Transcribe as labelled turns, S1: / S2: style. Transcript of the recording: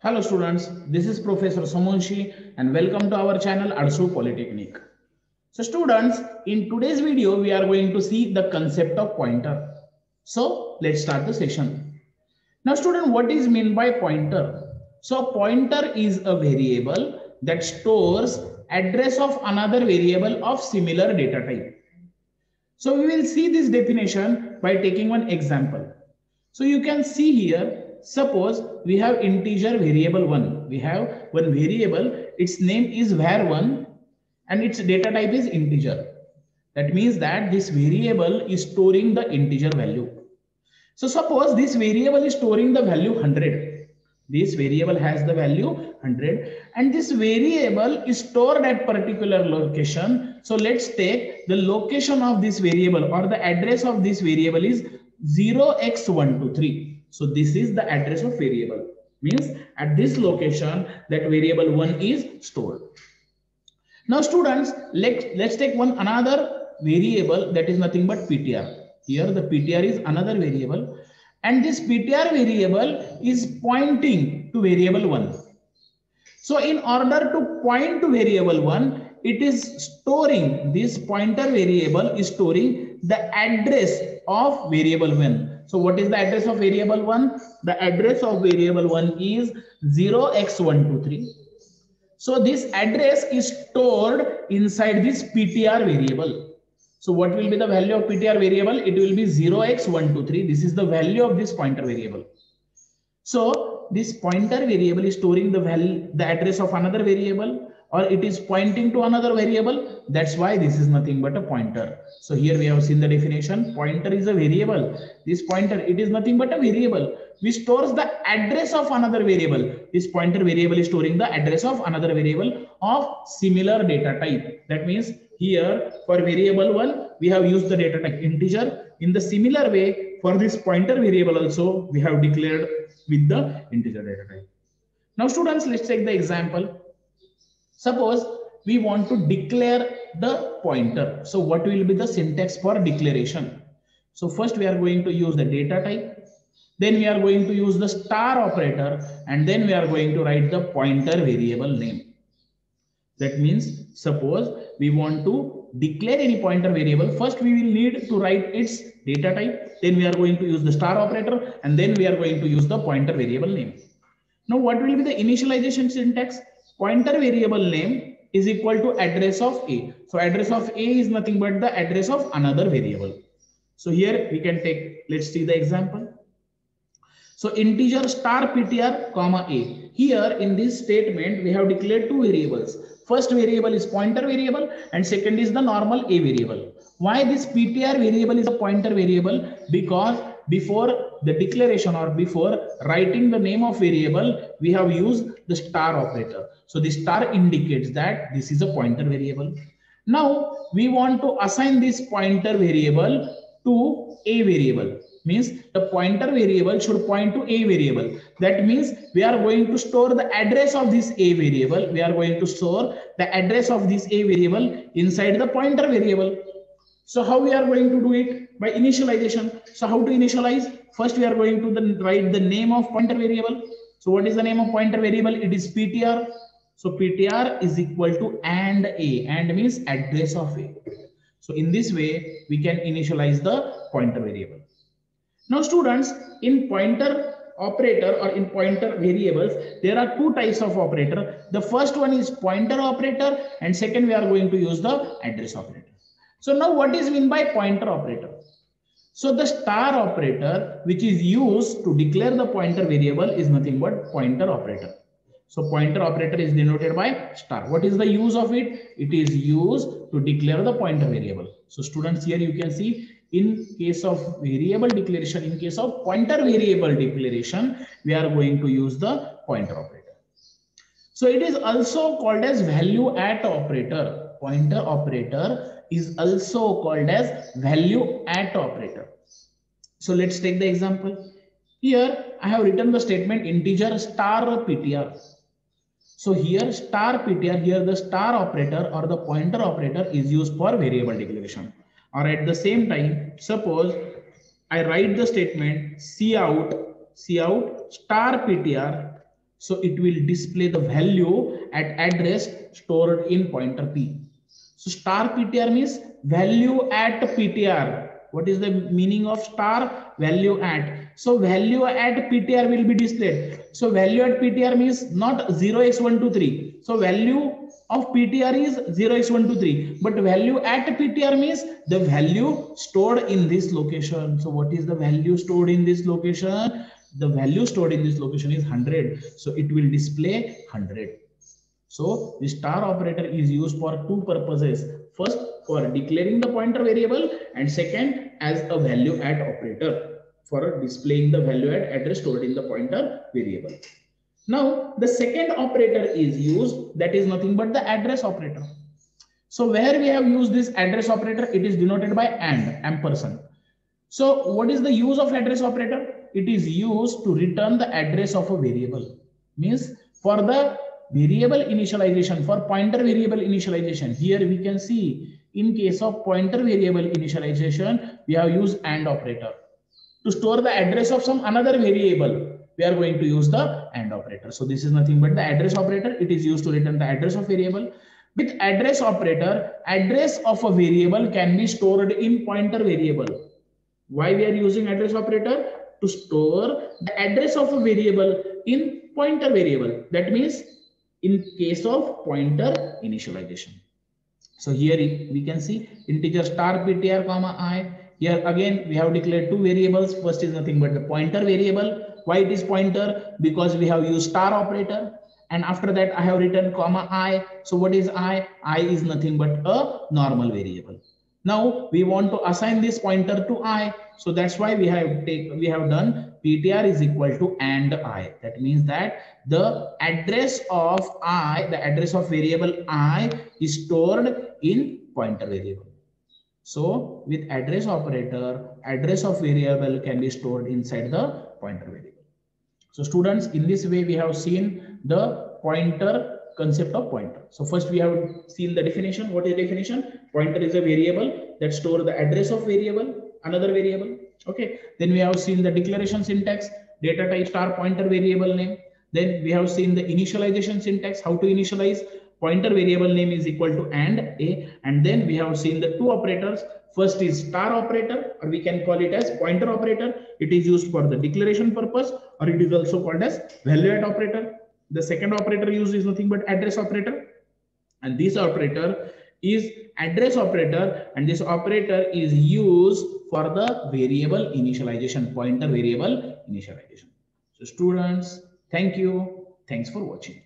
S1: Hello students, this is Professor Somonshi and welcome to our channel Adsu Polytechnic. So students, in today's video we are going to see the concept of pointer. So let's start the session. Now student, what is meant by pointer? So pointer is a variable that stores address of another variable of similar data type. So we will see this definition by taking one example. So you can see here, suppose we have integer variable 1. We have one variable, its name is var1 and its data type is integer. That means that this variable is storing the integer value. So suppose this variable is storing the value 100. This variable has the value 100 and this variable is stored at particular location. So let's take the location of this variable or the address of this variable is 0x123. So this is the address of variable. Means at this location that variable 1 is stored. Now students, let's take another variable that is nothing but PTR. Here the PTR is another variable and this PTR variable is pointing to variable 1. So in order to point to variable 1, it is storing, this pointer variable is storing the address of variable 1. So what is the address of variable 1? The address of variable 1 is 0x123. So this address is stored inside this PTR variable. So what will be the value of PTR variable? It will be 0x123. This is the value of this pointer variable. So this pointer variable is storing the address of another variable, or it is pointing to another variable. That's why this is nothing but a pointer. So here we have seen the definition. Pointer is a variable. This pointer, it is nothing but a variable which stores the address of another variable. This pointer variable is storing the address of another variable of similar data type. That means here for variable 1, we have used the data type integer. In the similar way, for this pointer variable also, we have declared with the integer data type. Now students, let's take the example. Suppose we want to declare the pointer. So what will be the syntax for declaration? So first we are going to use the data type. Then we are going to use the star operator and then we are going to write the pointer variable name. That means suppose we want to declare any pointer variable, first we will need to write its data type, then we are going to use the star operator and then we are going to use the pointer variable name. Now what will be the initialization syntax? Pointer variable name is equal to address of A. So address of A is nothing but the address of another variable. So here we can take, let's see the example. So integer star PTR comma A. Here in this statement, we have declared two variables. First variable is pointer variable and second is the normal A variable. Why this PTR variable is a pointer variable? Because before the declaration or before writing the name of variable, we have used the star operator. So the star indicates that this is a pointer variable. Now we want to assign this pointer variable to A variable. Means the pointer variable should point to A variable. That means we are going to store the address of this A variable. We are going to store the address of this A variable inside the pointer variable. So how we are going to do it? By initialization. So how to initialize? First we are going to write the name of pointer variable. So what is the name of pointer variable? It is PTR. So PTR is equal to and A. And means address of A. So in this way we can initialize the pointer variable. Now students, in pointer operator or in pointer variables, there are two types of operator. The first one is pointer operator and second we are going to use the address operator. So now what is meant by pointer operator? So the star operator which is used to declare the pointer variable is nothing but pointer operator. So pointer operator is denoted by star. What is the use of it? It is used to declare the pointer variable. So students, here you can see in case of variable declaration, in case of pointer variable declaration, we are going to use the pointer operator. So it is also called as value at operator. Pointer operator is also called as value at operator. So let's take the example. Here I have written the statement integer star PTR. So here star PTR, here the star operator or the pointer operator is used for variable declaration. Or at the same time, suppose I write the statement cout star PTR So it will display the value at address stored in pointer P. So star PTR means value at PTR. What is the meaning of star? Value at. So value at PTR will be displayed. So value at PTR means not 0x123. So value of PTR is 0x123. But value at PTR means the value stored in this location. So what is the value stored in this location? The value stored in this location is 100. So it will display 100. So the star operator is used for two purposes. First, for declaring the pointer variable, and second, as a value add operator for displaying the value add address stored in the pointer variable. Now, the second operator is used, that is nothing but the address operator. So where we have used this address operator, it is denoted by ampersand. So what is the use of address operator? It is used to return the address of a variable. Means for the variable initialization, for pointer variable initialization, here we can see in case of pointer variable initialization, we have used AND operator. To store the address of some another variable, we are going to use the AND operator. So this is nothing but the address operator. It is used to return the address of variable. With address operator, address of a variable can be stored in pointer variable. Why we are using address operator? To store the address of a variable in pointer variable. That means in case of pointer initialization. So here we can see integer star PTR comma I. Here again we have declared two variables. First is nothing but the pointer variable. Why it is pointer? Because we have used star operator. And after that I have written comma I. So what is I? I is nothing but a normal variable. Now we want to assign this pointer to I. So that's why we have done PTR is equal to AND I. That means that the address of I, the address of variable I is stored in pointer variable. So with address operator, address of variable can be stored inside the pointer variable. So students, in this way we have seen the pointer concept of pointer. So first we have seen the definition. What is definition? Pointer is a variable that stores the address of variable, another variable. Okay. Then we have seen the declaration syntax, data type star pointer variable name. Then we have seen the initialization syntax, how to initialize pointer variable name is equal to AND A. And then we have seen the two operators. First is star operator, or we can call it as pointer operator. It is used for the declaration purpose, or it is also called as value add operator. The second operator used is nothing but address operator. And this operator is address operator, and this operator is used for the variable initialization, pointer variable initialization. So students, thank you. Thanks for watching.